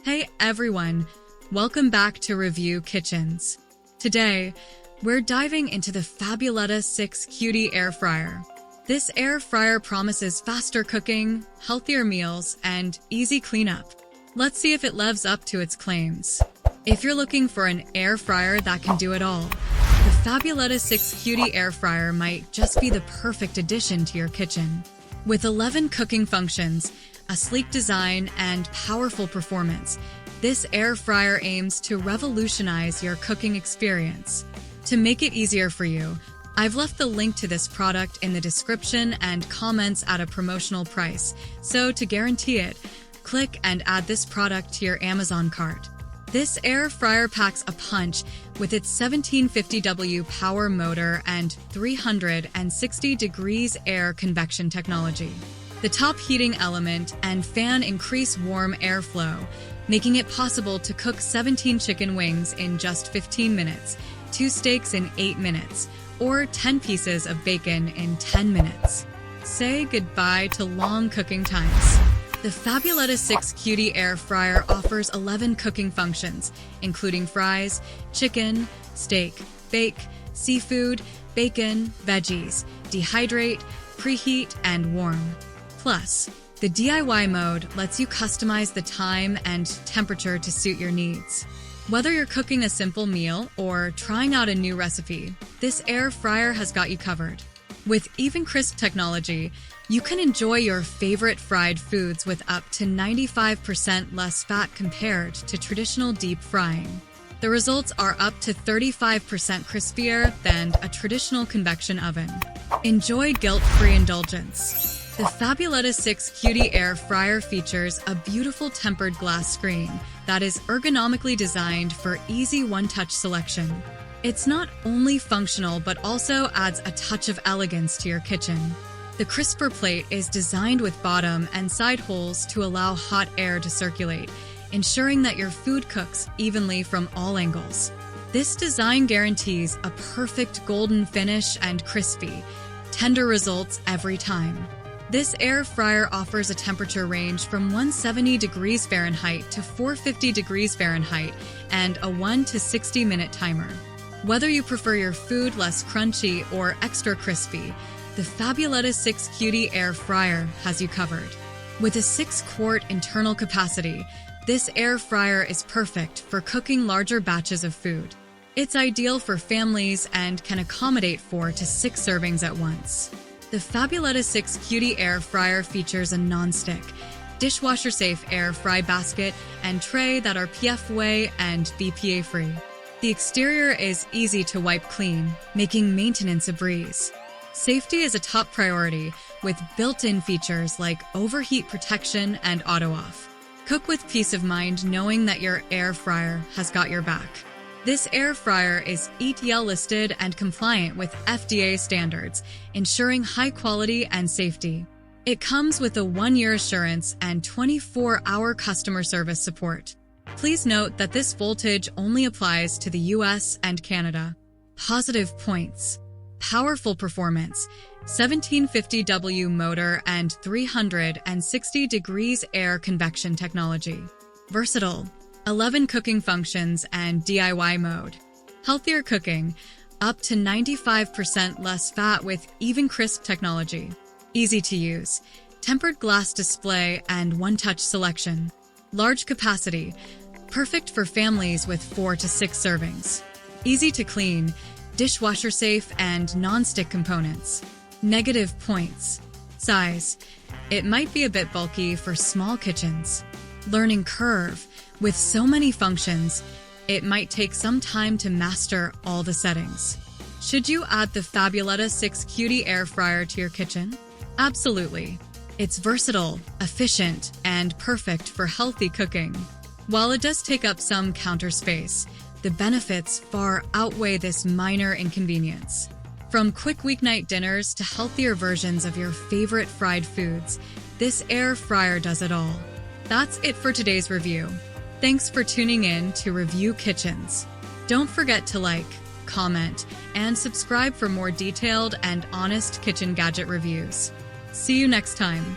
Hey everyone, welcome back to Review Kitchens. Today, we're diving into the Fabuletta 6 𝐂𝐑 Air Fryer. This air fryer promises faster cooking, healthier meals, and easy cleanup. Let's see if it lives up to its claims. If you're looking for an air fryer that can do it all, the Fabuletta 6 𝐂𝐑 Air Fryer might just be the perfect addition to your kitchen. With 11 cooking functions, a sleek design, and powerful performance, this air fryer aims to revolutionize your cooking experience. To make it easier for you, I've left the link to this product in the description and comments at a promotional price, so to guarantee it, click and add this product to your Amazon cart. This air fryer packs a punch with its 1750W power motor and 360 degrees air convection technology. The top heating element and fan increase warm airflow, making it possible to cook 17 chicken wings in just 15 minutes, 2 steaks in 8 minutes, or 10 pieces of bacon in 10 minutes. Say goodbye to long cooking times. The Fabuletta 6 𝐂𝐑 Air Fryer offers 11 cooking functions, including fries, chicken, steak, bake, seafood, bacon, veggies, dehydrate, preheat, and warm. Plus, the DIY mode lets you customize the time and temperature to suit your needs. Whether you're cooking a simple meal or trying out a new recipe, this air fryer has got you covered. With EvenCrisp technology, you can enjoy your favorite fried foods with up to 95% less fat compared to traditional deep frying. The results are up to 35% crispier than a traditional convection oven. Enjoy guilt-free indulgence. The Fabuletta 6 𝐂𝐑 Air Fryer features a beautiful tempered glass screen that is ergonomically designed for easy one-touch selection. It's not only functional but also adds a touch of elegance to your kitchen. The crisper plate is designed with bottom and side holes to allow hot air to circulate, ensuring that your food cooks evenly from all angles. This design guarantees a perfect golden finish and crispy, tender results every time. This air fryer offers a temperature range from 170 degrees Fahrenheit to 450 degrees Fahrenheit and a 1 to 60 minute timer. Whether you prefer your food less crunchy or extra crispy, the Fabuletta 6 𝐂𝐑 Air Fryer has you covered. With a 6-quart internal capacity, this air fryer is perfect for cooking larger batches of food. It's ideal for families and can accommodate 4 to 6 servings at once. The Fabuletta 6 𝐂𝐑 Air Fryer features a non-stick, dishwasher-safe air fry basket and tray that are PFAA and BPA-free. The exterior is easy to wipe clean, making maintenance a breeze. Safety is a top priority, with built-in features like overheat protection and auto-off. Cook with peace of mind knowing that your air fryer has got your back. This air fryer is ETL listed and compliant with FDA standards, ensuring high quality and safety. It comes with a 1-year assurance and 24-hour customer service support. Please note that this voltage only applies to the US and Canada. Positive points: powerful performance, 1750W motor and 360 degrees air convection technology. Versatile, 11 cooking functions and DIY mode. Healthier cooking, up to 95% less fat with EvenCrisp technology. Easy to use, tempered glass display and one-touch selection. Large capacity, perfect for families with 4 to 6 servings. Easy to clean, dishwasher safe and non-stick components. Negative points: size, it might be a bit bulky for small kitchens. Learning curve, with so many functions, it might take some time to master all the settings. Should you add the Fabuletta 6 𝐂𝐑 Air Fryer to your kitchen? Absolutely. It's versatile, efficient, and perfect for healthy cooking. While it does take up some counter space, the benefits far outweigh this minor inconvenience. From quick weeknight dinners to healthier versions of your favorite fried foods, this air fryer does it all. That's it for today's review. Thanks for tuning in to Review Kitchens. Don't forget to like, comment, and subscribe for more detailed and honest kitchen gadget reviews. See you next time.